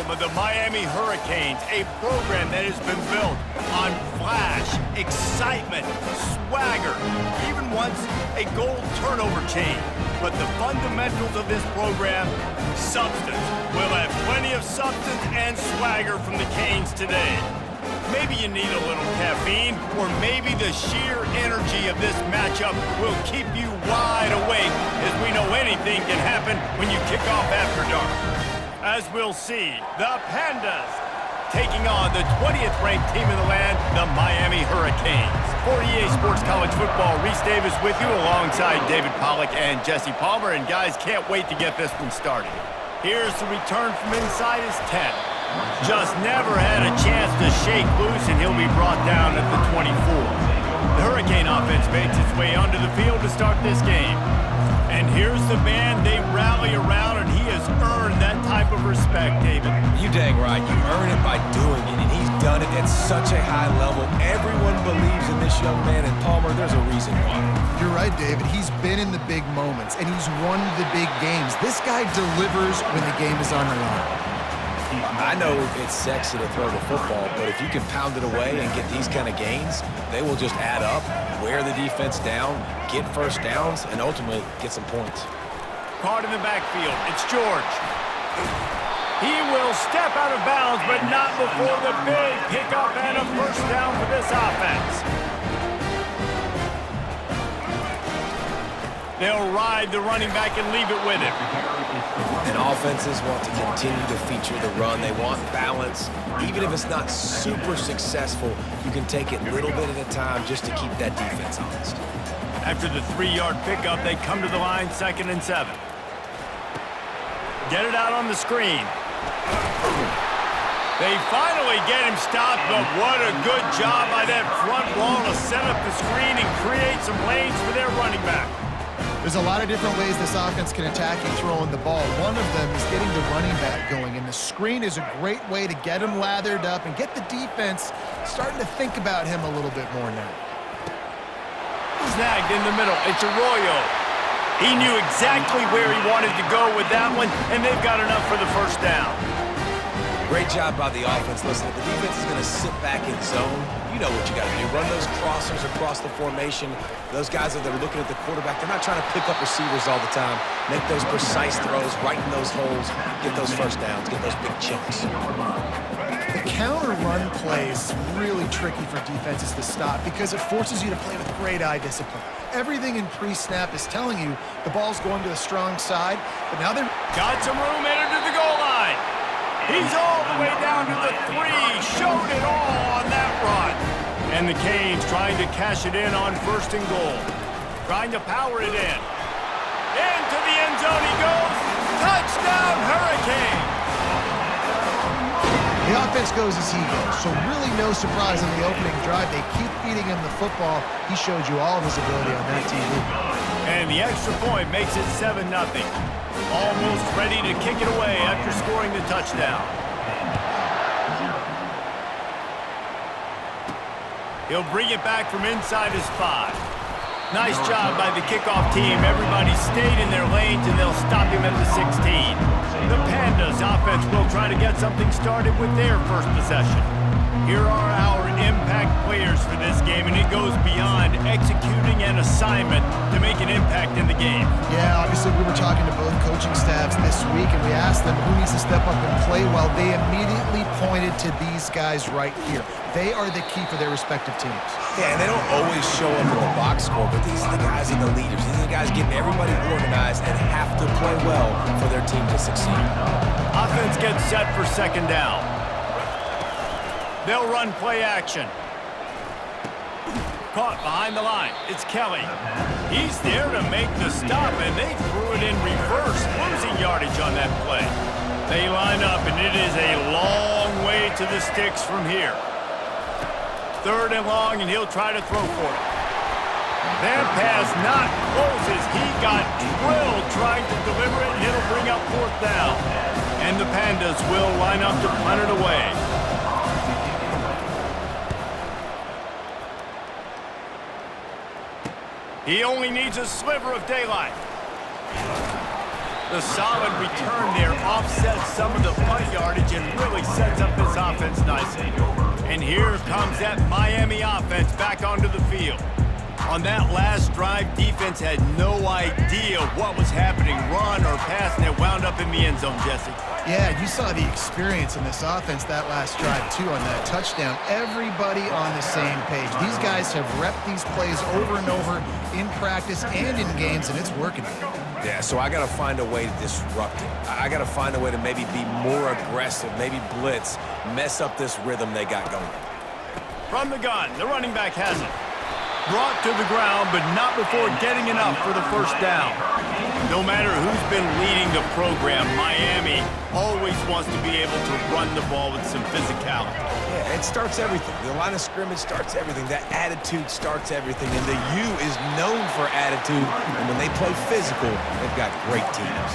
home of the Miami Hurricanes, a program that has been built on flash, excitement, swagger, even once a goal turnover chain. But the fundamentals of this program, substance. We'll have plenty of substance and swagger from the Canes today. Maybe you need a little caffeine, or maybe the sheer energy of this matchup will keep you wide awake, as we know anything can happen when you kick off after dark. As we'll see, the Pandas taking on the 20th ranked team in the land, the Miami Hurricanes. For EA Sports College Football, Reese Davis with you alongside David Pollack and Jesse Palmer, and guys, can't wait to get this one started. Here's the return from inside his tent. Just never had a chance to shake loose, and he'll be brought down at the 24. The Hurricane offense makes its way onto the field to start this game. And here's the man they rally around, and he has earned that type of respect, David. You dang right. You earn it by doing it, and he's done it at such a high level. Everyone believes in this young man, and Palmer, there's a reason why. You're right, David. He's been in the big moments, and he's won the big games. This guy delivers when the game is on the line. I know it's sexy to throw the football, but if you can pound it away and get these kind of gains, they will just add up, wear the defense down, get first downs, and ultimately get some points. Caught in the backfield. It's George. He will step out of bounds, but not before the big pickup and a first down for this offense. They'll ride the running back and leave it with him. And offenses want to continue to feature the run. They want balance. Even if it's not super successful, you can take it little bit at a time just to keep that defense honest. After the 3-yard pickup, they come to the line, 2nd and 7. Get it out on the screen. They finally get him stopped, but what a good job by that front wall to set up the screen and create some lanes for their running back. There's a lot of different ways this offense can attack you throwing the ball. One of them is getting the running back going, and the screen is a great way to get him lathered up and get the defense starting to think about him a little bit more now. Snagged in the middle. It's Arroyo. He knew exactly where he wanted to go with that one, and they've got enough for the first down. Great job by the offense. Listen, if the defense is going to sit back in zone, you know what you got to do. Run those crossers across the formation. Those guys that are looking at the quarterback, they're not trying to pick up receivers all the time. Make those precise throws, right in those holes, get those first downs, get those big chunks. The counter run play is really tricky for defenses to stop because it forces you to play with great eye discipline. Everything in pre-snap is telling you the ball's going to the strong side, but now they're... Got some room, entered to the goal line. He's all the way down to the 3. Showed it all on that run. And the Canes trying to cash it in on 1st and goal. Trying to power it in. Into the end zone he goes. Touchdown, Hurricane. The offense goes as he goes, so really no surprise on the opening drive. They keep feeding him the football. He showed you all of his ability on that TV. And the extra point makes it 7-0. Almost ready to kick it away after scoring the touchdown. He'll bring it back from inside his 5. Nice job by the kickoff team. Everybody stayed in their lanes, and they'll stop him at the 16. The Pandas offense will try to get something started with their first possession. Here are our impact players for this game, and it goes beyond executing an assignment to make an impact in the game. Yeah, obviously we were talking to both coaching staffs this week, and we asked them who needs to step up and play well. They immediately pointed to these guys right here. They are the key for their respective teams. Yeah, and they don't always show up in the box score, but these are the guys and the leaders. These are the guys getting everybody organized and have to play well for their team to succeed. Offense gets set for 2nd down. They'll run play action. Caught behind the line. It's Kelly. He's there to make the stop, and they threw it in reverse, losing yardage on that play. They line up, and it is a long way to the sticks from here. 3rd and long, and he'll try to throw for it. That pass not close as he got drilled trying to deliver it, and it'll bring up 4th down. And the Pandas will line up to punt it away. He only needs a sliver of daylight. The solid return there offsets some of the punt yardage and really sets up this offense nicely. And here comes that Miami offense back onto the field. On that last drive, defense had no idea what was happening, run or pass, and it wound up in the end zone, Jesse. Yeah, you saw the experience in this offense that last drive, too, on that touchdown. Everybody on the same page. These guys have repped these plays over and over in practice and in games, and it's working. Yeah, so I got to find a way to disrupt it. I got to find a way to maybe be more aggressive, maybe blitz, mess up this rhythm they got going. From the gun, the running back has it. Brought to the ground, but not before getting enough for the first down. No matter who's been leading the program, Miami always wants to be able to run the ball with some physicality. Yeah, it starts everything. The line of scrimmage starts everything. That attitude starts everything. And the U is known for attitude. And when they play physical, they've got great teams.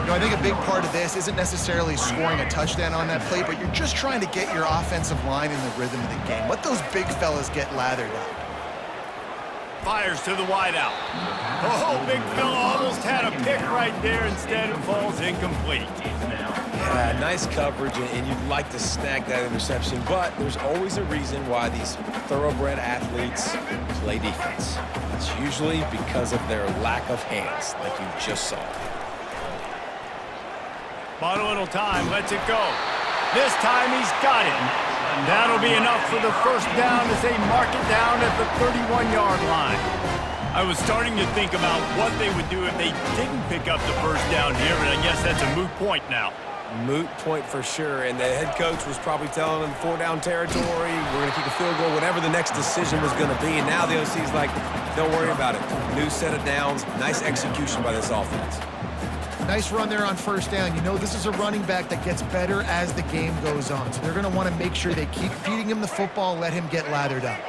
You know, I think a big part of this isn't necessarily scoring a touchdown on that play, but you're just trying to get your offensive line in the rhythm of the game. Let those big fellas get lathered up. Fires to the wideout. Oh, big fella almost had a pick right there. Instead, it falls incomplete. Yeah, nice coverage, and you'd like to snag that interception, but there's always a reason why these thoroughbred athletes play defense. It's usually because of their lack of hands, like you just saw. Bought a little time, lets it go. This time he's got it. That'll be enough for the first down as they mark it down at the 31-yard line. I was starting to think about what they would do if they didn't pick up the first down here, and I guess that's a moot point now. Moot point for sure, and the head coach was probably telling them 4-down territory, we're going to kick a field goal, whatever the next decision was going to be, and now the OC's like, don't worry about it. New set of downs, nice execution by this offense. Nice run there on first down. You know this is a running back that gets better as the game goes on. So they're going to want to make sure they keep feeding him the football, let him get lathered up.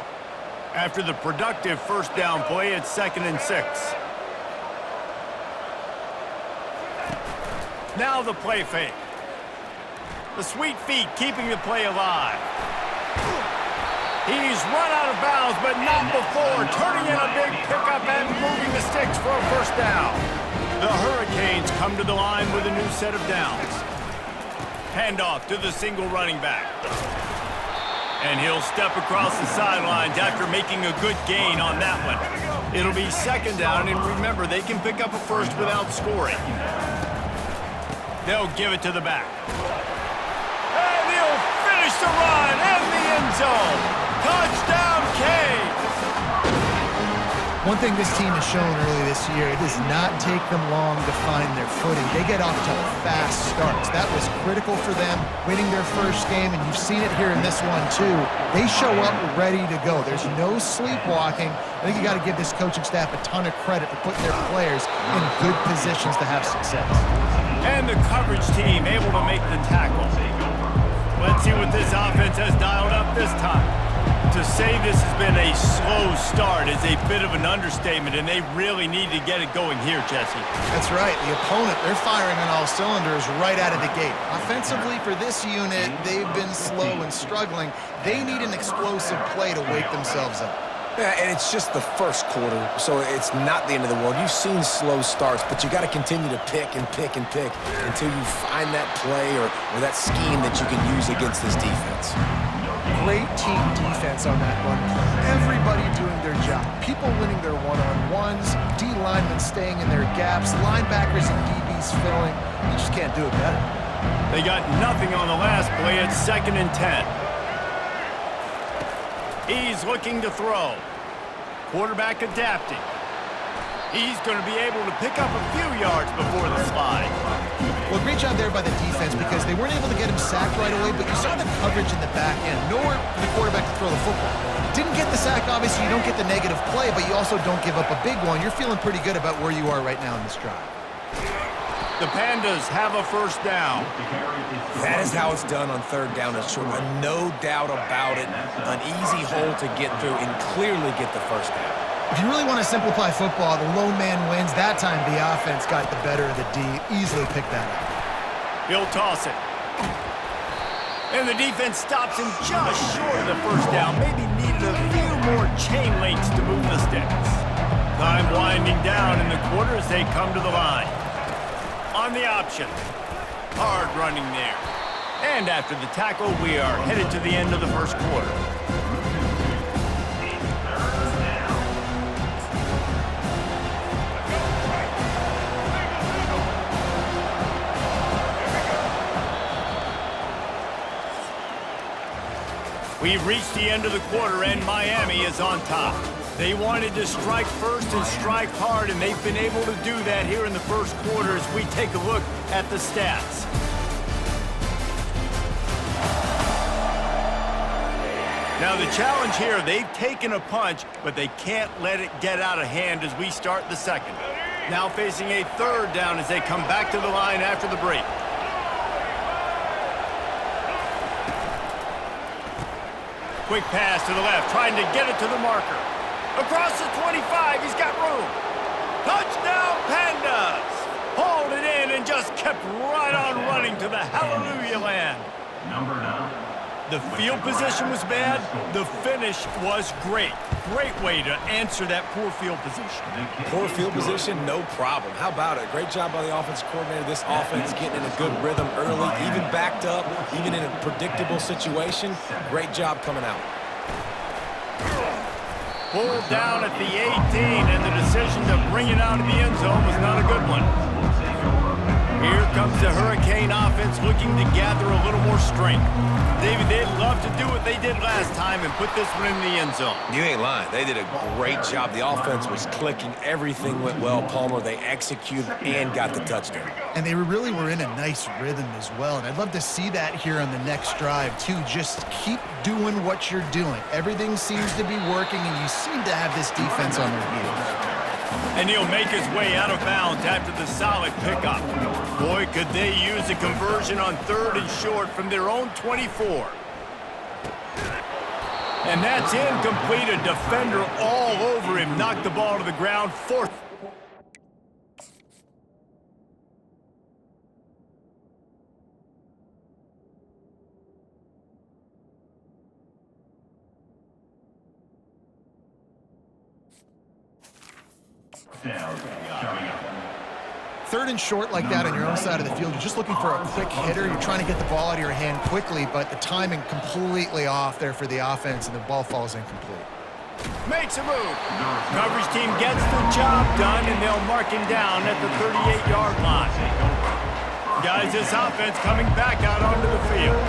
After the productive first down play, it's 2nd and 6. Now the play fake. The sweet feet keeping the play alive. He's run out of bounds, but not before turning in a big pickup and moving the sticks for a first down. The Hurricanes come to the line with a new set of downs. Handoff to the single running back. And he'll step across the sidelines after making a good gain on that one. It'll be 2nd down, and remember, they can pick up a first without scoring. They'll give it to the back. And he'll finish the run in the end zone. Touchdown, Canes! One thing this team has shown early this year, it does not take them long to find their footing. They get off to fast starts. That was critical for them, winning their first game, and you've seen it here in this one too. They show up ready to go. There's no sleepwalking. I think you got to give this coaching staff a ton of credit for putting their players in good positions to have success. And the coverage team able to make the tackle. Let's see what this offense has dialed up this time. To say this has been a slow start is a bit of an understatement, and they really need to get it going here, Jesse. That's right. The opponent, they're firing on all cylinders right out of the gate. Offensively, for this unit, they've been slow and struggling. They need an explosive play to wake themselves up. Yeah, and it's just the first quarter, so it's not the end of the world. You've seen slow starts, but you got to continue to pick and pick and pick until you find that play or that scheme that you can use against this defense. Great team defense on that run play. Everybody doing their job. People winning their one-on-ones, D linemen staying in their gaps, linebackers and DBs filling. You just can't do it better. They got nothing on the last play. It's 2nd and 10. He's looking to throw. Quarterback adapting. He's going to be able to pick up a few yards before the slide. Well, great job there by the defense because they weren't able to get him sacked right away, but you saw the coverage in the back end. Nowhere for the quarterback to throw the football. Didn't get the sack, obviously. You don't get the negative play, but you also don't give up a big one. You're feeling pretty good about where you are right now in this drive. The Pandas have a first down. That is how it's done on 3rd down and short. No doubt about it. An easy hole to get through and clearly get the first down. If you really want to simplify football, the lone man wins. That time the offense got the better of the D. Easily picked that up. He'll toss it. And the defense stops him just short of the first down. Maybe needed a few more chain links to move the sticks. Time winding down in the quarter as they come to the line. on the option. Hard running there. And after the tackle, we are headed to the end of the first quarter. We've reached the end of the quarter, and Miami is on top. They wanted to strike first and strike hard, and they've been able to do that here in the first quarter as we take a look at the stats. Now the challenge here, they've taken a punch, but they can't let it get out of hand as we start the second. Now facing a third down as they come back to the line after the break. Quick pass to the left, trying to get it to the marker. Across the 25, he's got room. Touchdown, Pandas! Hauled it in and just kept right on running to the hallelujah land. Number 9. The field position was bad. The finish was great. Great way to answer that poor field position. Poor field position, no problem. How about it? Great job by the offensive coordinator. This offense getting in a good rhythm early, even backed up, even in a predictable situation. Great job coming out. Pulled down at the 18, and the decision to bring it out of the end zone was not a good one. Here comes the Hurricane offense looking to gather a little more strength. David, they'd love to do what they did last time and put this one in the end zone. You ain't lying. They did a great job. The offense was clicking. Everything went well, Palmer. They executed and got the touchdown. And they really were in a nice rhythm as well. And I'd love to see that here on the next drive, too. Just keep doing what you're doing. Everything seems to be working, and you seem to have this defense on their heels. And he'll make his way out of bounds after the solid pickup. Boy, could they use a conversion on 3rd and short from their own 24. And that's incomplete. A defender all over him. Knocked the ball to the ground. 4th. Third and short like that on your own side of the field, you're just looking for a quick hitter. You're trying to get the ball out of your hand quickly, but the timing completely off there for the offense, and the ball falls incomplete. Makes a move. Coverage team gets the job done, and they'll mark him down at the 38-yard line. Guys, this offense coming back out onto the field.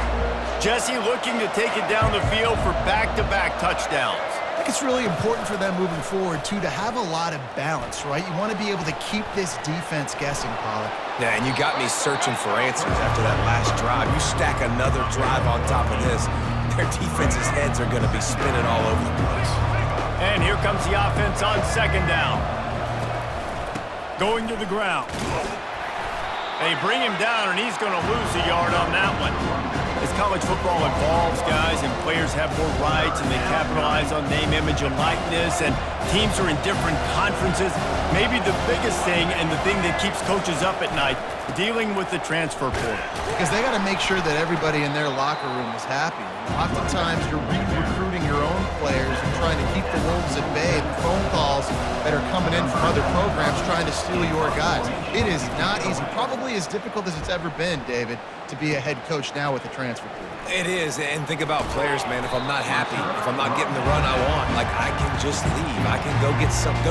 Jesse looking to take it down the field for back-to-back touchdowns. I think it's really important for them moving forward, too, to have a lot of balance, right? You want to be able to keep this defense guessing, Pollard. Yeah, and you got me searching for answers after that last drive. You stack another drive on top of this, their defense's heads are going to be spinning all over the place. And here comes the offense on 2nd down. Going to the ground. They bring him down, and he's going to lose a yard on that one. As college football evolves, guys, and players have more rights and they capitalize on name, image, and likeness, and teams are in different conferences, maybe the biggest thing and the thing that keeps coaches up at night, dealing with the transfer portal. Because they got to make sure that everybody in their locker room is happy. Oftentimes, you're re-recruiting your own players and trying to keep the wolves at bay. The phone calls that are coming in from other programs trying to steal your guys. It is not easy. Probably as difficult as it's ever been, David, to be a head coach now with the transfer portal. It is, and think about players, man. If I'm not happy, if I'm not getting the run I want, like, I can just leave. I can go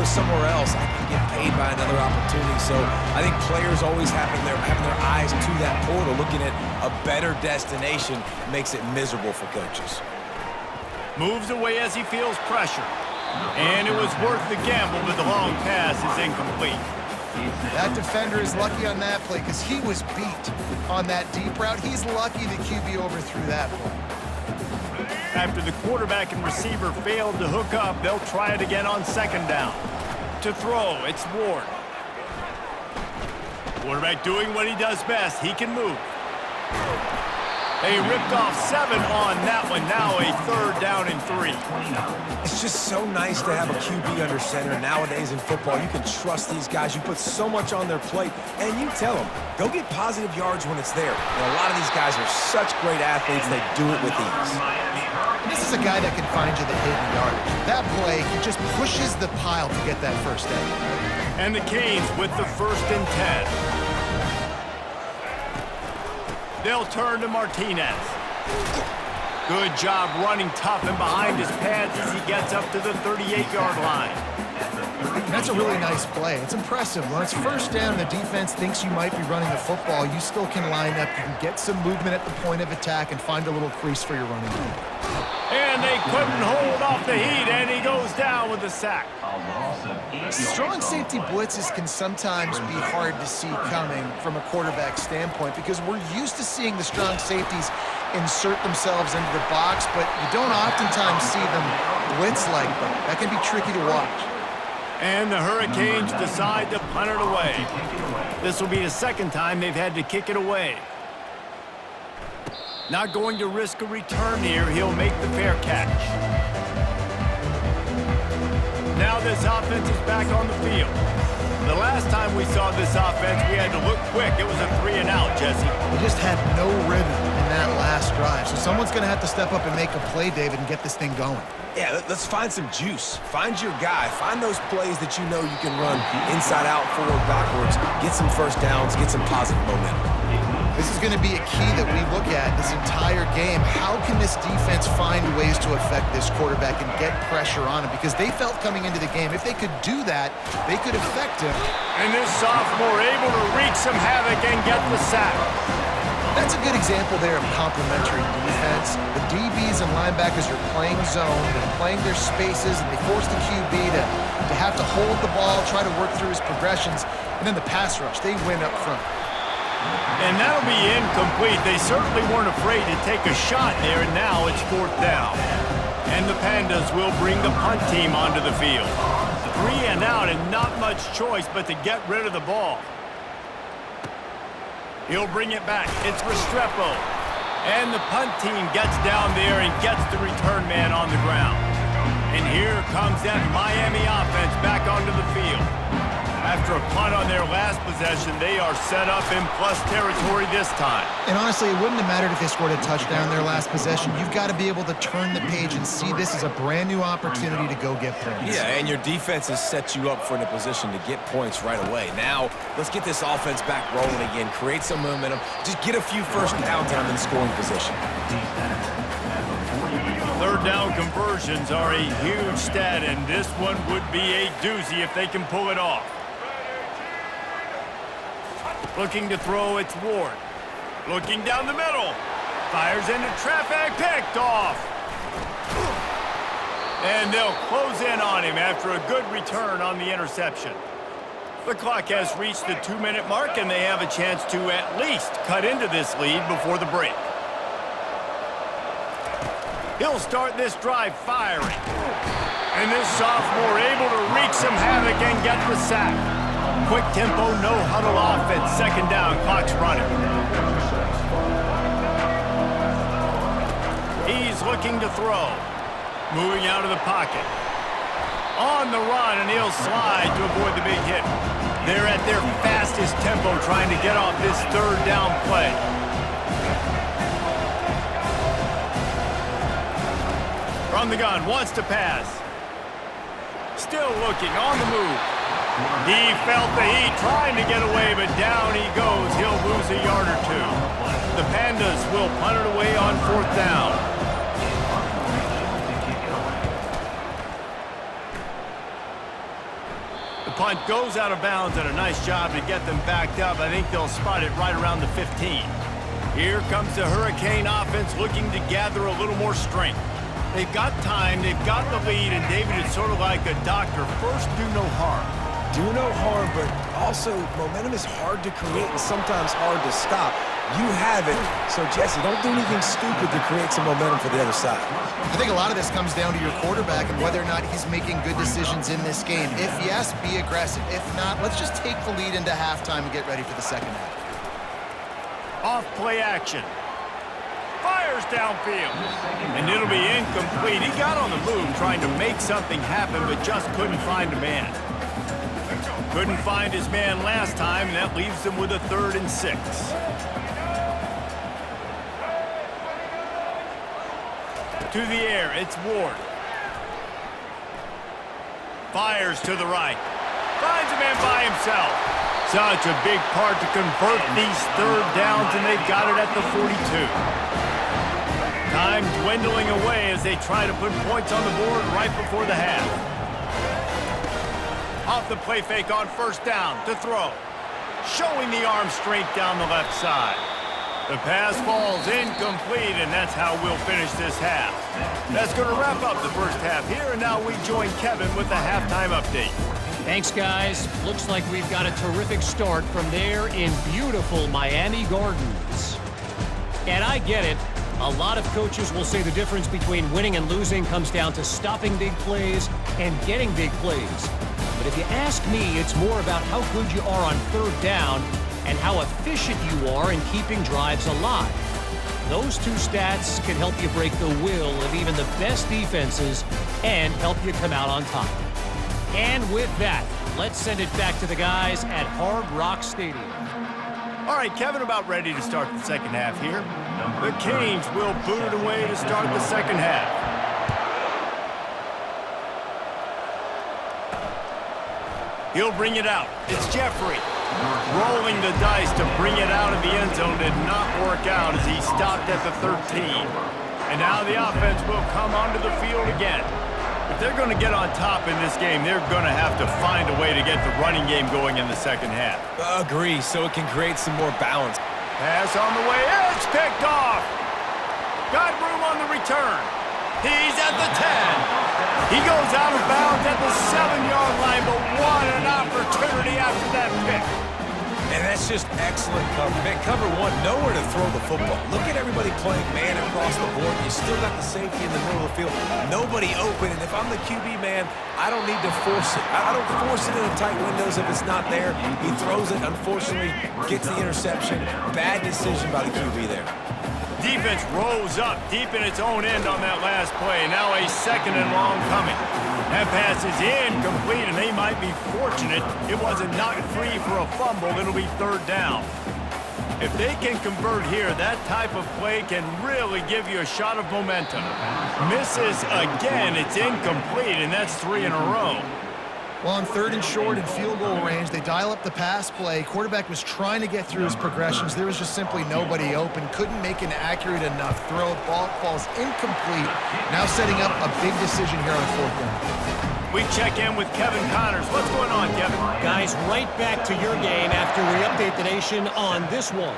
somewhere else. I can get paid by another opportunity. So I think players always having their eyes to that portal, looking at a better destination, makes it miserable for coaches. Moves away as he feels pressure. And it was worth the gamble, but the long pass is incomplete. That defender is lucky on that play because he was beat on that deep route. He's lucky the QB overthrew that play. After the quarterback and receiver failed to hook up, they'll try it again on 2nd down. To throw, it's Ward. Quarterback doing what he does best. He can move. They ripped off 7 on that one. Now a 3rd down and 3. It's just so nice to have a QB under center. Nowadays in football, you can trust these guys. You put so much on their plate, and you tell them, go get positive yards when it's there. And a lot of these guys are such great athletes, they do it with ease. This is a guy that can find you the hidden yardage. That play, he just pushes the pile to get that first down. And the Canes with the 1st and 10. They'll turn to Martinez. Good job running tough and behind his pads as he gets up to the 38-yard line. That's a really nice play. It's impressive. When it's first down, the defense thinks you might be running the football. You still can line up. You can get some movement at the point of attack and find a little crease for your running back. And they couldn't hold off the heat, and he goes down with a sack. Strong safety blitzes can sometimes be hard to see coming from a quarterback standpoint because we're used to seeing the strong safeties insert themselves into the box, but you don't oftentimes see them blitz like that. That can be tricky to watch. And the Hurricanes decide to punt it away. This will be the second time they've had to kick it away. Not going to risk a return here. He'll make the fair catch. Now this offense is back on the field. The last time we saw this offense, we had to look quick. It was a 3-and-out, Jesse. They just had no rhythm in that last drive. So someone's going to have to step up and make a play, David, and get this thing going. Yeah, let's find some juice. Find your guy. Find those plays that you know you can run inside out, forward, backwards. Get some first downs. Get some positive momentum. This is going to be a key that we look at this entire game. How can this defense find ways to affect this quarterback and get pressure on him? Because they felt coming into the game, if they could do that, they could affect him. And this sophomore able to wreak some havoc and get the sack. That's a good example there of complementary defense. The DBs and linebackers are playing zone, they're playing their spaces, and they force the QB to have to hold the ball, try to work through his progressions, and then the pass rush, they win up front. And that'll be incomplete. They certainly weren't afraid to take a shot there, and now it's 4th down. And the Pandas will bring the punt team onto the field. 3-and-out and not much choice but to get rid of the ball. He'll bring it back. It's Restrepo. And the punt team gets down there and gets the return man on the ground. And here comes that Miami offense back onto the field. After a punt on their last possession, they are set up in plus territory this time. And honestly, it wouldn't have mattered if they scored a touchdown their last possession. You've got to be able to turn the page and see this as a brand new opportunity to go get points. Yeah, and your defense has set you up for a position to get points right away. Now, let's get this offense back rolling again, create some momentum, just get a few first downs and I'm in scoring position. 3rd down conversions are a huge stat, and this one would be a doozy if they can pull it off. Looking to throw, it's Ward. Looking down the middle. Fires into traffic, picked off. And they'll close in on him after a good return on the interception. The clock has reached the 2-minute mark, and they have a chance to at least cut into this lead before the break. He'll start this drive firing. And this sophomore able to wreak some havoc and get the sack. Quick tempo, no huddle offense. 2nd down, clock's running. He's looking to throw. Moving out of the pocket. On the run, and he'll slide to avoid the big hit. They're at their fastest tempo trying to get off this 3rd down play. From the gun, wants to pass. Still looking, on the move. He felt the heat, trying to get away, but down he goes. He'll lose a yard or two. The Pandas will punt it away on 4th down. The punt goes out of bounds, and a nice job to get them backed up. I think they'll spot it right around the 15. Here comes the Hurricane offense looking to gather a little more strength. They've got time, they've got the lead, and David, it's sort of like a doctor. First, do no harm. Do no harm, but also momentum is hard to create and sometimes hard to stop. You have it, so Jesse, don't do anything stupid to create some momentum for the other side. I think a lot of this comes down to your quarterback and whether or not he's making good decisions in this game. If yes, be aggressive. If not, let's just take the lead into halftime and get ready for the 2nd half. Off play action. Fires downfield. And it'll be incomplete. He got on the move trying to make something happen, but just couldn't find a man. Couldn't find his man last time, and that leaves him with a 3rd and 6. To the air, it's Ward. Fires to the right. Finds a man by himself. Such a big part to convert these third downs, and they've got it at the 42. Time dwindling away as they try to put points on the board right before the half. Off the play fake on first down to throw. Showing the arm strength down the left side. The pass falls incomplete, and that's how we'll finish this half. That's going to wrap up the first half here, and now we join Kevin with the halftime update. Thanks, guys. Looks like we've got a terrific start from there in beautiful Miami Gardens. And I get it. A lot of coaches will say the difference between winning and losing comes down to stopping big plays and getting big plays. But if you ask me, it's more about how good you are on third down and how efficient you are in keeping drives alive. Those two stats can help you break the will of even the best defenses and help you come out on top. And with that, let's send it back to the guys at Hard Rock Stadium. All right, Kevin, about ready to start the second half here. The Canes will boot it away to start the second half. He'll bring it out. It's Jeffrey. Rolling the dice to bring it out of the end zone did not work out as he stopped at the 13. And now the offense will come onto the field again. If they're going to get on top in this game, they're going to have to find a way to get the running game going in the second half. Agree, so it can create some more balance. Pass on the way. It's picked off. Got room on the return. He's at the 10. He goes out of bounds at the 7-yard line, but what an opportunity after that pick. And that's just excellent cover. Man, cover one, nowhere to throw the football. Look at everybody playing man across the board. You still got the safety in the middle of the field. Nobody open, and if I'm the QB, man, I don't need to force it. I don't force it in the tight windows if it's not there. He throws it, unfortunately, gets the interception. Bad decision by the QB there. Defense rolls up deep in its own end on that last play. Now a second and long coming. That pass is incomplete, and they might be fortunate it wasn't knocked free for a fumble. It'll be third down. If they can convert here, that type of play can really give you a shot of momentum. Misses again, it's incomplete, and that's 3 in a row. Well, on third and short and field goal range, they dial up the pass play. Quarterback was trying to get through his progressions. There was just simply nobody open. Couldn't make an accurate enough throw. Ball falls incomplete. Now setting up a big decision here on fourth down. We check in with Kevin Connors. What's going on, Kevin? Guys, right back to your game after we update the nation on this one.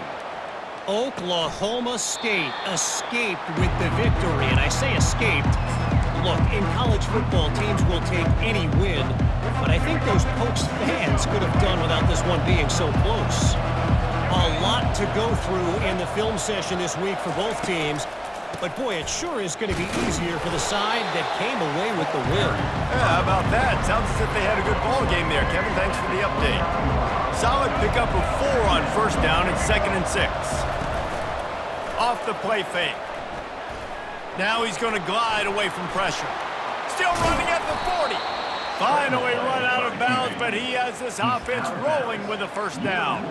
Oklahoma State escaped with the victory, and I say escaped. Look, in college football, teams will take any win, but I think those Pokes fans could have done without this one being so close. A lot to go through in the film session this week for both teams, but boy, it sure is going to be easier for the side that came away with the win. Yeah, how about that? Sounds as if they had a good ball game there, Kevin. Thanks for the update. Solid pickup of 4 on first down and 2nd and 6. Off the play fake. Now he's going to glide away from pressure. Still running at the 40. Finally run out of bounds, but he has this offense rolling with a first down.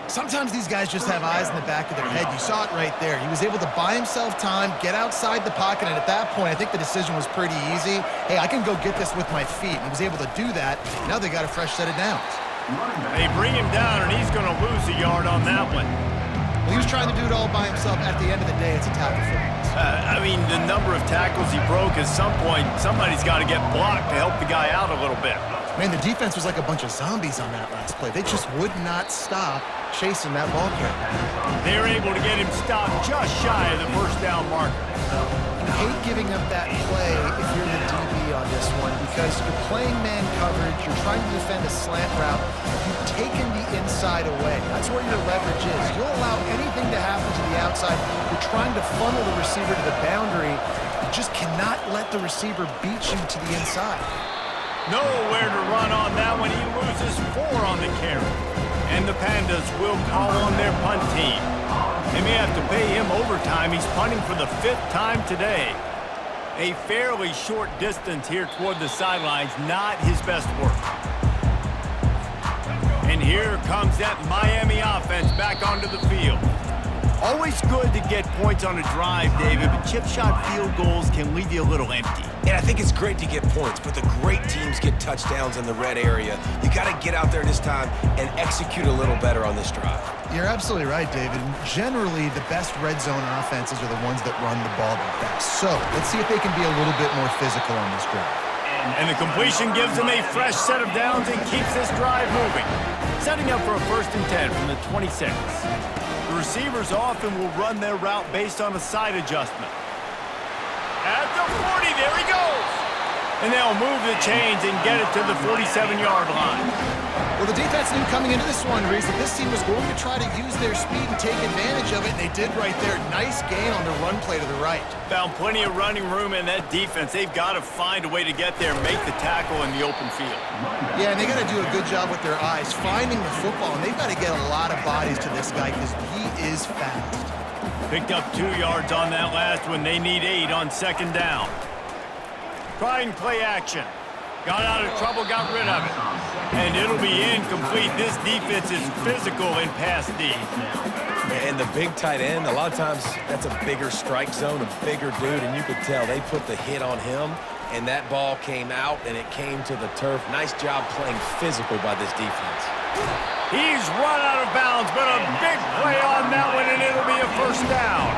Sometimes these guys just have eyes in the back of their head. You saw it right there. He was able to buy himself time, get outside the pocket, and at that point, I think the decision was pretty easy. Hey, I can go get this with my feet. And he was able to do that. Now they got a fresh set of downs. They bring him down, and he's going to lose a yard on that one. Well, he was trying to do it all by himself. At the end of the day, it's a tackle for him. I mean, the number of tackles he broke, at some point, somebody's got to get blocked to help the guy out a little bit. Man, the defense was like a bunch of zombies on that last play. They just would not stop chasing that ball carrier. They're able to get him stopped just shy of the first down marker. I hate giving up that play if you're the DB on this one because you're playing man coverage, you're trying to defend a slant route, you've taken the inside away. That's where your leverage is. You'll allow anything to happen to the outside. You're trying to funnel the receiver to the boundary. You just cannot let the receiver beat you to the inside. Nowhere to run on that one. He loses 4 on the carry. And the Pandas will call on their punt team. They may have to pay him overtime. He's punting for the 5th time today. A fairly short distance here toward the sidelines. Not his best work. And here comes that Miami offense back onto the field. Always good to get points on a drive, David, but chip shot field goals can leave you a little empty. And I think it's great to get points, but the great teams get touchdowns in the red area. You got to get out there this time and execute a little better on this drive. You're absolutely right, David. Generally, the best red zone offenses are the ones that run the ball the best. So let's see if they can be a little bit more physical on this drive. And the completion gives them a fresh set of downs and keeps this drive moving. Setting up for a 1st and 10 from the 26. The receivers often will run their route based on a side adjustment. At the 40, there he goes! And they'll move the chains and get it to the 47-yard line. Well, the defense knew coming into this one, Reese, that this team was going to try to use their speed and take advantage of it, and they did right there. Nice gain on the run play to the right. Found plenty of running room in that defense. They've got to find a way to get there and make the tackle in the open field. Yeah, and they got to do a good job with their eyes, finding the football, and they've got to get a lot of bodies to this guy because he is fast. Picked up 2 yards on that last one. They need 8 on 2nd down. Trying play action. Got out of trouble, got rid of it. And it'll be incomplete. This defense is physical in pass D. And the big tight end, a lot of times that's a bigger strike zone, a bigger dude, and you could tell they put the hit on him, and that ball came out, and it came to the turf. Nice job playing physical by this defense. He's run out of bounds, but a big play on that one, and it'll be a 1st down.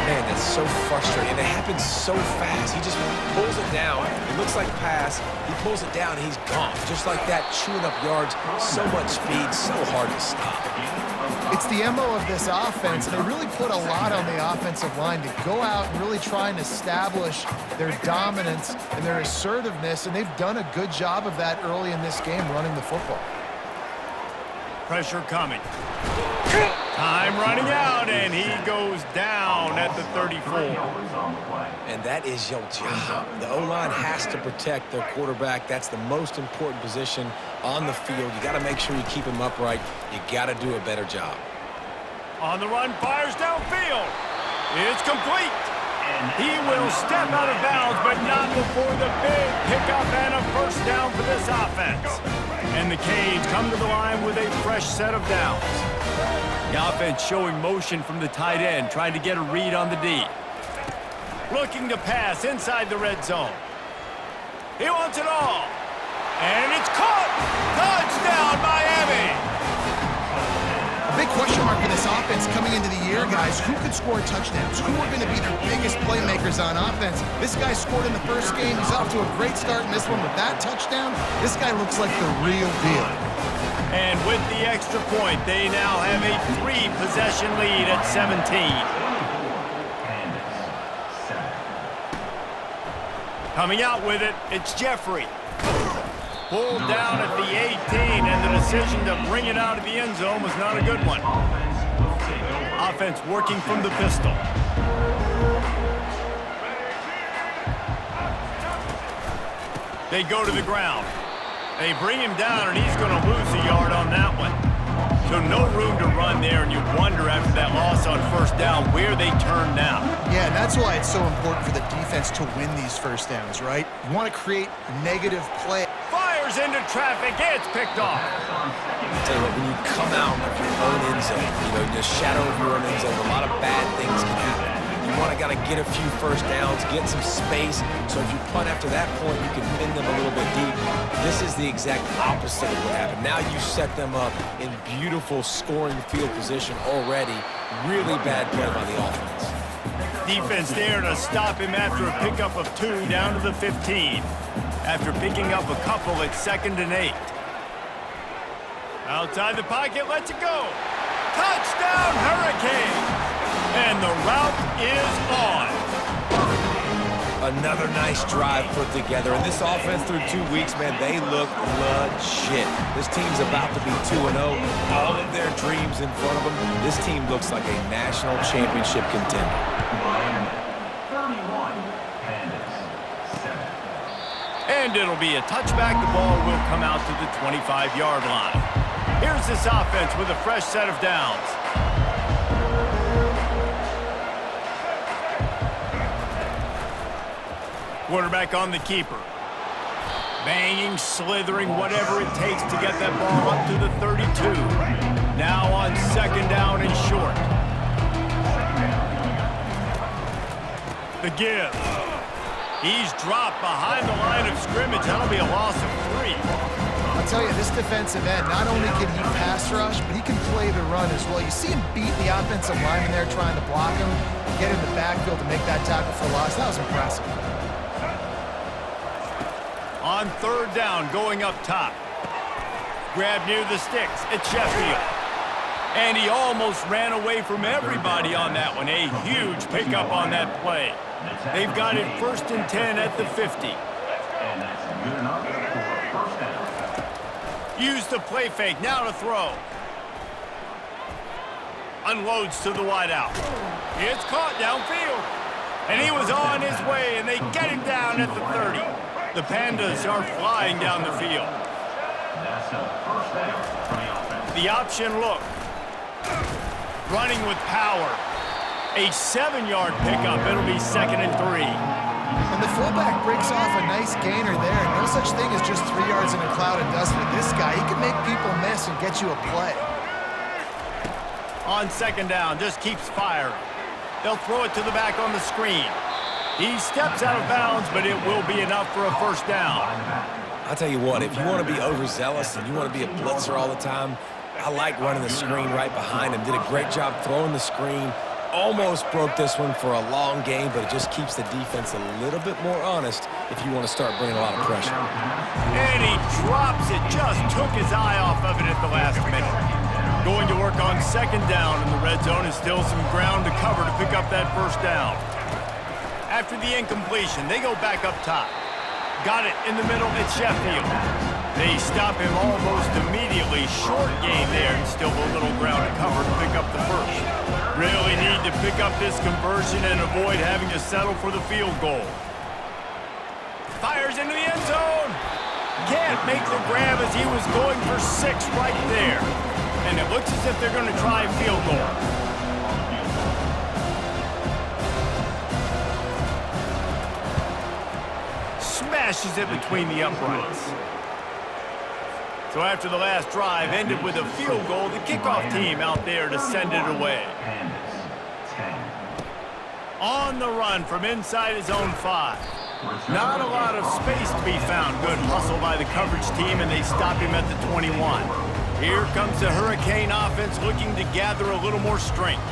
Man, that's so frustrating. And it happens so fast. He just pulls it down. It looks like pass. He pulls it down, and he's gone. Just like that, chewing up yards. So much speed, so hard to stop. It's the MO of this offense. They really put a lot on the offensive line to go out and really try and establish their dominance and their assertiveness, and they've done a good job of that early in this game running the football. Pressure coming. Time running out, and he goes down at the 34. And that is your job. The O-line has to protect their quarterback. That's the most important position on the field. You got to make sure you keep him upright. You got to do a better job. On the run, fires downfield. It's complete. He will step out of bounds, but not before the big pickup and a 1st down for this offense. And the Canes come to the line with a fresh set of downs. The offense showing motion from the tight end, trying to get a read on the D. Looking to pass inside the red zone. He wants it all. And it's caught! Touchdown, Miami! A big question mark for this offense coming into the year, guys. Who could score touchdowns? Who are going to be their biggest playmakers on offense? This guy scored in the 1st game. He's off to a great start in this one with that touchdown. This guy looks like the real deal. And with the extra point, they now have a 3-possession lead at 17. Coming out with it, it's Jeffrey. Pulled down at the 18, and the decision to bring it out of the end zone was not a good one. Offense working from the pistol. They go to the ground. They bring him down, and he's going to lose a yard on that one. So no room to run there, and you wonder after that loss on 1st down where they turn now. Yeah, and that's why it's so important for the defense to win these 1st downs, right? You want to create negative play. Fires into traffic. It's picked off. I'll tell you what, when you come out of your own end zone, in the shadow of your own end zone, a lot of bad things can happen. You want to get a few 1st downs, get some space, so if you punt after that point, you can pin them a little bit deep. This is the exact opposite of what happened. Now you set them up in beautiful scoring field position already. Really bad play by the offense. Defense there to stop him after a pickup of 2 down to the 15. After picking up a couple at 2nd and 8. Outside the pocket, lets it go. Touchdown, Hurricanes! And the route is on. Another nice drive put together. And this offense through 2 weeks, man, they look legit. This team's about to be 2-0. All of their dreams in front of them. This team looks like a national championship contender. And it'll be a touchback. The ball will come out to the 25-yard line. Here's this offense with a fresh set of downs. Quarterback on the keeper. Banging, slithering, whatever it takes to get that ball up to the 32. Now on 2nd down and short. The give. He's dropped behind the line of scrimmage. That'll be a loss of 3. I'll tell you, this defensive end, not only can he pass rush, but he can play the run as well. You see him beat the offensive lineman there trying to block him, get in the backfield to make that tackle for loss. That was impressive. On 3rd down, going up top. Grab near the sticks. It's Sheffield. And he almost ran away from everybody on that one. A huge pickup on that play. They've got it 1st and 10 at the 50. And that's good enough for 1st down. Use the play fake. Now to throw. Unloads to the wideout. It's caught downfield. And he was on his way, and they get him down at the 30. The Pandas are flying down the field. That's a 1st down for the offense. The option look. Running with power. A 7-yard pickup. It'll be 2nd and 3. And the fullback breaks off a nice gainer there. No such thing as just 3 yards in a cloud of dust with this guy. He can make people miss and get you a play. On 2nd down, just keeps firing. They'll throw it to the back on the screen. He steps out of bounds, but it will be enough for a 1st down. I'll tell you what, if you want to be overzealous and you want to be a blitzer all the time, I like running the screen right behind him. Did a great job throwing the screen. Almost broke this one for a long game, but it just keeps the defense a little bit more honest if you want to start bringing a lot of pressure. And he drops it. Just took his eye off of it at the last minute. Going to work on 2nd down in the red zone, and still some ground to cover to pick up that 1st down. After the incompletion, they go back up top. Got it in the middle. It's Sheffield. They stop him almost immediately. Short gain there, and still a little ground to cover to pick up the 1st. Really need to pick up this conversion and avoid having to settle for the field goal. Fires into the end zone. Can't make the grab as he was going for 6 right there. And it looks as if they're going to try a field goal. Smashes it between the uprights. So after the last drive ended with a field goal, the kickoff team out there to send it away. On the run from inside his own 5. Not a lot of space to be found. Good hustle by the coverage team, and they stop him at the 21. Here comes the Hurricane offense looking to gather a little more strength.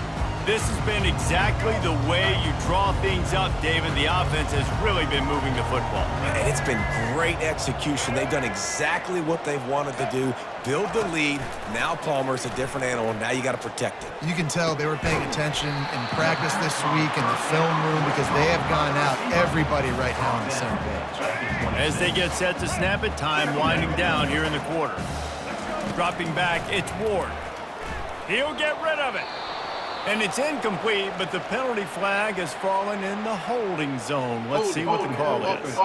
This has been exactly the way you draw things up, David. The offense has really been moving the football. And it's been great execution. They've done exactly what they've wanted to do. Build the lead. Now Palmer's a different animal. Now you got to protect it. You can tell they were paying attention in practice this week in the film room because they have gone out, everybody right now on the same page. As they get set to snap it, time winding down here in the quarter. Dropping back, it's Ward. He'll get rid of it. And it's incomplete, but the penalty flag has fallen in the holding zone. Let's see what the call is.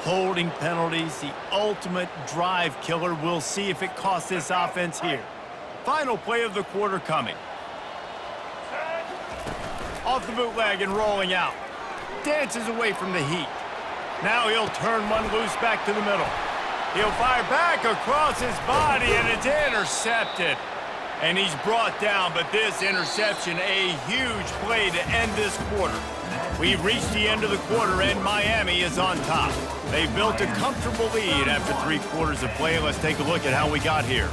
Holding penalties, the ultimate drive killer. We'll see if it costs this offense here. Final play of the quarter coming. Off the bootleg and rolling out. Dances away from the heat. Now he'll turn one loose back to the middle. He'll fire back across his body, and it's intercepted. And he's brought down, but this interception, a huge play to end this quarter. We've reached the end of the quarter, and Miami is on top. They've built a comfortable lead after 3 quarters of play. Let's take a look at how we got here.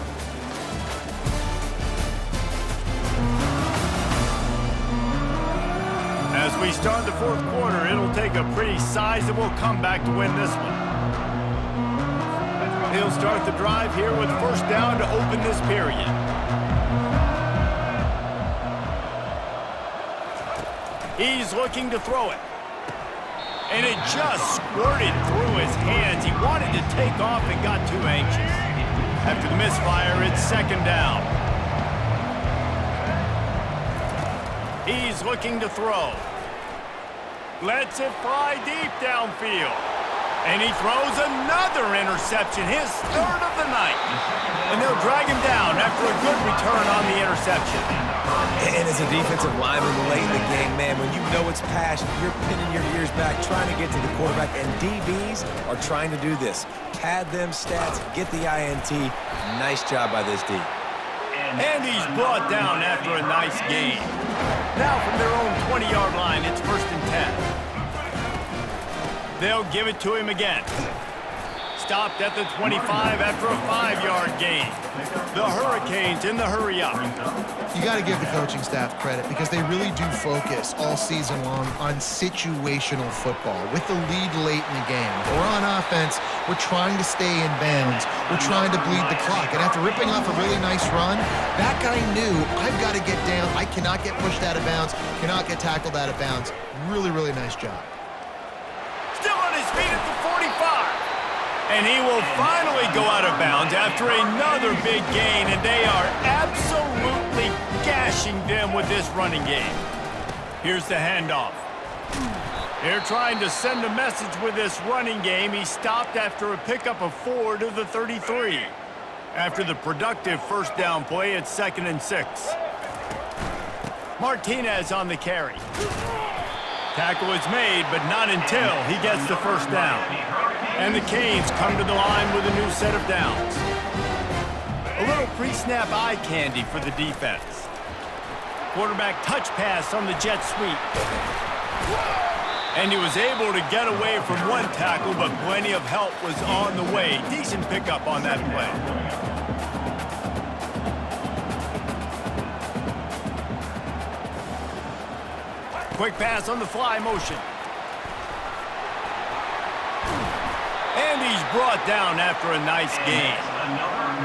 As we start the 4th quarter, it'll take a pretty sizable comeback to win this one. He'll start the drive here with 1st down to open this period. He's looking to throw it. And it just squirted through his hands. He wanted to take off and got too anxious. After the misfire, it's 2nd down. He's looking to throw. Lets it fly deep downfield. And he throws another interception, his 3rd of the night. And they'll drag him down after a good return on the interception. And as a defensive lineman late in the game, man, when you know it's passion, you're pinning your ears back, trying to get to the quarterback, and DBs are trying to do this. Pad them stats, get the INT. Nice job by this D. And he's brought down after a nice gain. Now from their own 20-yard line, it's 1st and 10. They'll give it to him again. Stopped at the 25 after a 5-yard gain. The Hurricanes in the hurry-up. You got to give the coaching staff credit because they really do focus all season long on situational football with the lead late in the game. If we're on offense, we're trying to stay in bounds. We're trying to bleed the clock. And after ripping off a really nice run, that guy knew, I've got to get down. I cannot get pushed out of bounds, cannot get tackled out of bounds. Really, really nice job. Still on his feet at the 45. And he will finally go out of bounds after another big gain, and they are absolutely gashing them with this running game. Here's the handoff. They're trying to send a message with this running game. He stopped after a pickup of 4 to the 33. After the productive first down play, it's 2nd and 6. Martinez on the carry. Tackle is made, but not until he gets the first down. And the Canes come to the line with a new set of downs. A little pre-snap eye candy for the defense. Quarterback touch pass on the jet sweep. And he was able to get away from one tackle, but plenty of help was on the way. Decent pickup on that play. Quick pass on the fly motion. And he's brought down after a nice gain.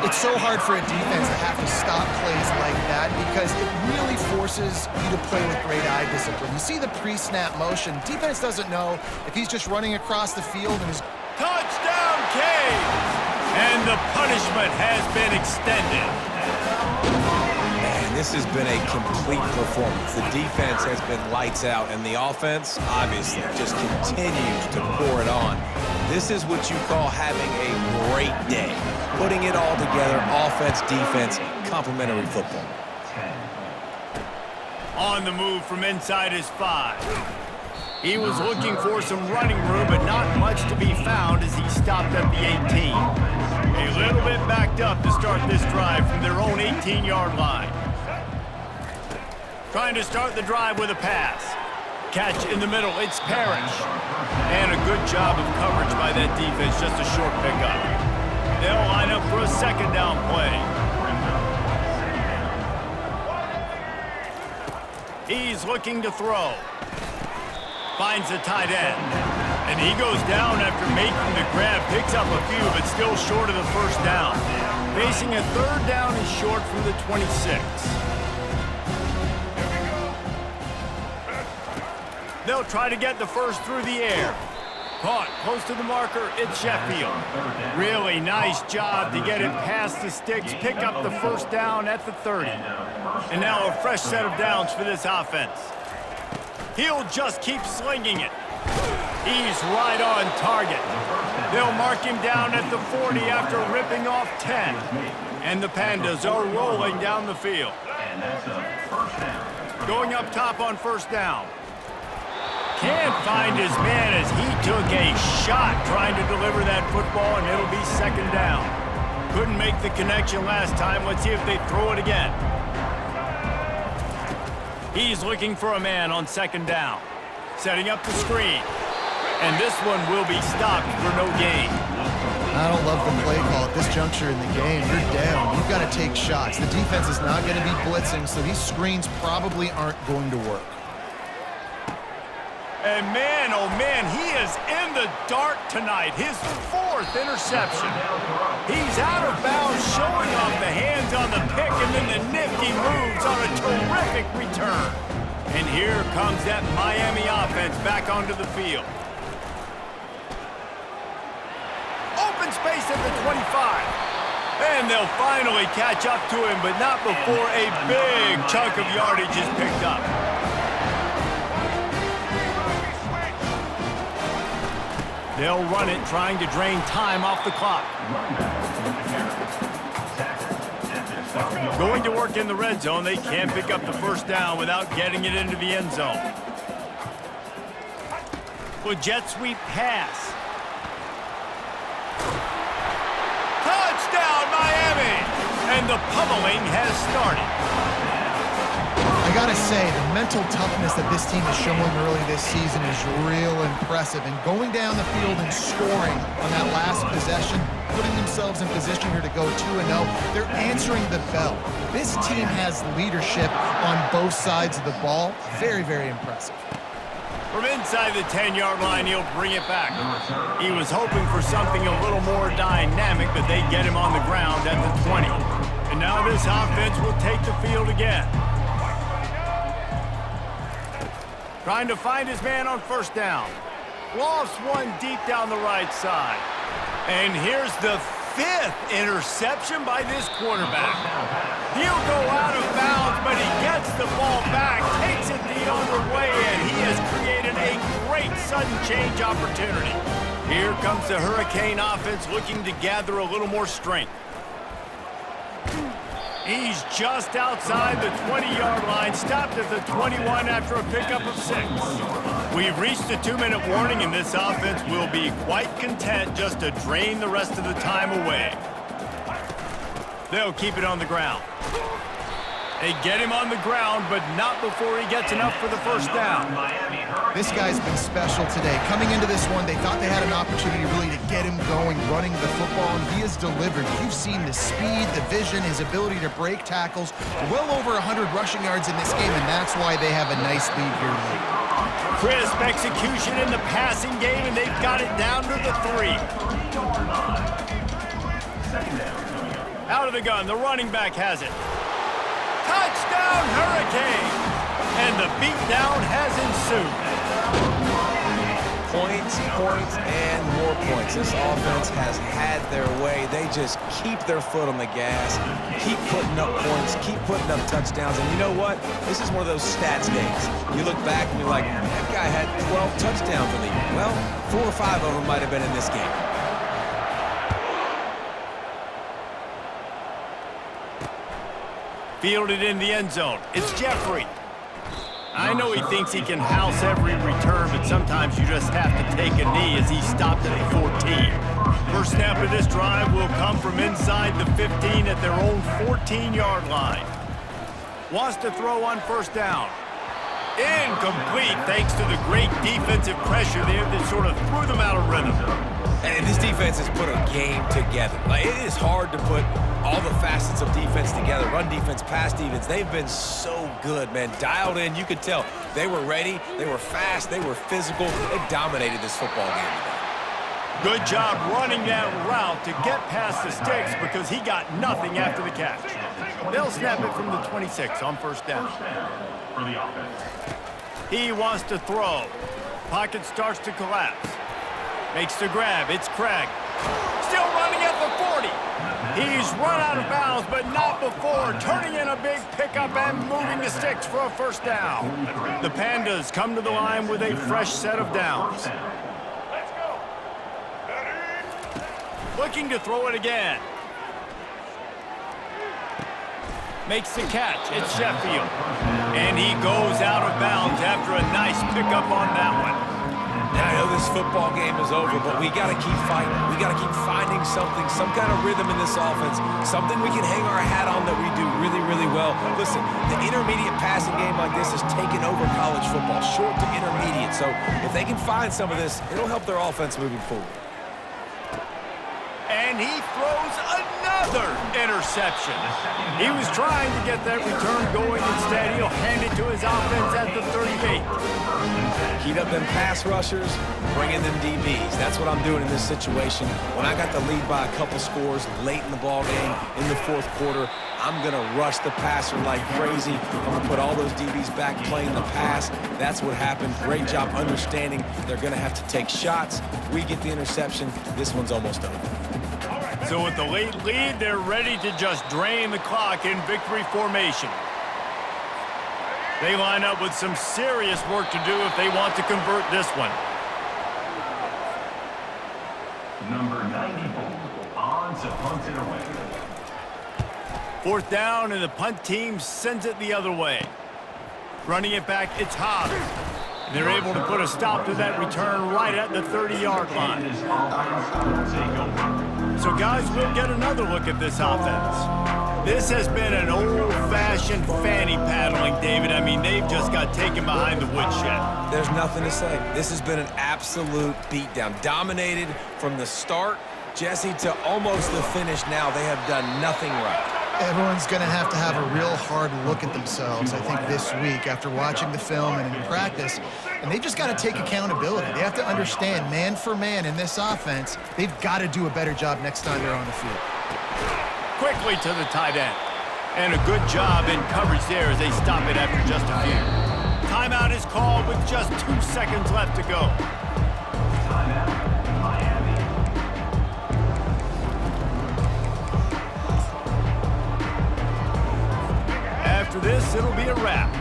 It's so hard for a defense to have to stop plays like that because it really forces you to play with great eye discipline. You see the pre-snap motion. Defense doesn't know if he's just running across the field and is... Touchdown, Canes! And the punishment has been extended. Man, this has been a complete performance. The defense has been lights out, and the offense, obviously, just continues to pour it on. This is what you call having a great day. Putting it all together, offense, defense, complementary football. On the move from inside his 5. He was looking for some running room, but not much to be found as he stopped at the 18. A little bit backed up to start this drive from their own 18-yard line. Trying to start the drive with a pass. Catch in the middle, it's Parrish. And a good job of coverage by that defense, just a short pickup. They'll line up for a 2nd down play. He's looking to throw. Finds the tight end. And he goes down after making the grab, picks up a few, but still short of the first down. Facing a 3rd down and short from the 26. They'll try to get the first through the air. Caught close to the marker, it's Sheffield. Really nice job to get it past the sticks, pick up the first down at the 30. And now a fresh set of downs for this offense. He'll just keep slinging it. He's right on target. They'll mark him down at the 40 after ripping off 10. And the Pandas are rolling down the field. Going up top on first down. Can't find his man as he took a shot trying to deliver that football, and it'll be 2nd down. Couldn't make the connection last time. Let's see if they throw it again. He's looking for a man on 2nd down. Setting up the screen. And this one will be stopped for no gain. I don't love the play call at this juncture in the game. You're down. You've got to take shots. The defense is not going to be blitzing, so these screens probably aren't going to work. And man, oh man, he is in the dark tonight. His 4th interception. He's out of bounds, showing off the hands on the pick, and then the nifty moves on a terrific return. And here comes that Miami offense back onto the field. Open space at the 25. And they'll finally catch up to him, but not before a big chunk of yardage is picked up. They'll run it, trying to drain time off the clock. Going to work in the red zone, they can't pick up the first down without getting it into the end zone. With jet sweep pass. Touchdown, Miami! And the pummeling has started. I gotta say, the mental toughness that this team is showing early this season is real impressive. And going down the field and scoring on that last possession, putting themselves in position here to go 2-0, they're answering the bell. This team has leadership on both sides of the ball. Very, very impressive. From inside the 10-yard line, he'll bring it back. He was hoping for something a little more dynamic, but they get him on the ground at the 20. And now this offense will take the field again. Trying to find his man on first down. Lofts one deep down the right side. And here's the 5th interception by this quarterback. He'll go out of bounds, but he gets the ball back, takes it the other way, and he has created a great sudden change opportunity. Here comes the Hurricane offense looking to gather a little more strength. He's just outside the 20-yard line, stopped at the 21 after a pickup of 6. We've reached the 2-minute warning, and this offense will be quite content just to drain the rest of the time away. They'll keep it on the ground. They get him on the ground, but not before he gets enough for the first down. This guy's been special today. Coming into this one, they thought they had an opportunity really to get him going, running the football, and he has delivered. You've seen the speed, the vision, his ability to break tackles. Well over 100 rushing yards in this game, and that's why they have a nice lead here tonight. Crisp execution in the passing game, and they've got it down to the 3. Out of the gun, the running back has it. Touchdown, Hurricane! And the beatdown has ensued. Points, points, and more points. This offense has had their way. They just keep their foot on the gas, keep putting up points, keep putting up touchdowns. And you know what? This is one of those stats days. You look back and you're like, that guy had 12 touchdowns in the year. Well, 4 or 5 of them might have been in this game. Fielded in the end zone. It's Jeffrey. I know he thinks he can house every return, but sometimes you just have to take a knee as he stopped at the 14. First snap of this drive will come from inside the 15 at their own 14-yard line. Wants to throw on first down. Incomplete thanks to the great defensive pressure there that sort of threw them out of rhythm. And this defense has put a game together. Like, it is hard to put all the facets of defense together. Run defense, pass defense. They've been so good, man. Dialed in. You could tell they were ready. They were fast. They were physical. They dominated this football game today. Good job running that route to get past the sticks because he got nothing after the catch. They'll snap it from the 26 on first down. For the offense. He wants to throw. Pocket starts to collapse. Makes the grab. It's Craig. Still running at the 40. He's run out of bounds, but not before. Turning in a big pickup and moving the sticks for a first down. The Pandas come to the line with a fresh set of downs. Looking to throw it again. Makes the catch. It's Sheffield. And he goes out of bounds after a nice pickup on that one. Now, I know this football game is over, but we got to keep fighting. We got to keep finding something, some kind of rhythm in this offense, something we can hang our hat on that we do really, really well. Listen, the intermediate passing game like this has taken over college football, short to intermediate. So if they can find some of this, it'll help their offense moving forward. And he throws another interception. He was trying to get that return going. Instead, he'll hand it to his offense at the 38. Heat up them pass rushers, bring in them DBs. That's what I'm doing in this situation. When I got the lead by a couple scores late in the ball game, in the fourth quarter, I'm going to rush the passer like crazy. I'm going to put all those DBs back playing the pass. That's what happened. Great job understanding they're going to have to take shots. We get the interception. This one's almost over. So with the late lead, they're ready to just drain the clock in victory formation. They line up with some serious work to do if they want to convert this one. Number 94 on to punt it away. Fourth down, and the punt team sends it the other way. Running it back, it's Hobbs. And they're able to put a stop to that return right at the 30-yard line. So, guys, we'll get another look at this offense. This has been an old-fashioned fanny paddling, David. I mean, they've just got taken behind the woodshed. There's nothing to say. This has been an absolute beatdown. Dominated from the start, Jesse, to almost the finish now. They have done nothing right. Everyone's going to have a real hard look at themselves, I think, this week after watching the film and in practice. And they've just got to take accountability. They have to understand, man for man in this offense, they've got to do a better job next time they're on the field. Quickly to the tight end. And a good job in coverage there as they stop it after just a few. Timeout is called with just 2 seconds left to go. Timeout, Miami. After this, it'll be a wrap.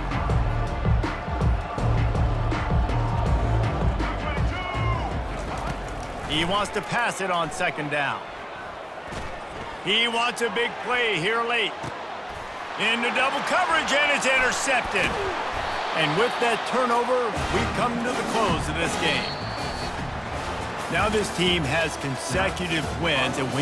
He wants to pass it on second down. He wants a big play here late. Into double coverage, and it's intercepted. And with that turnover, we come to the close of this game. Now this team has consecutive wins, and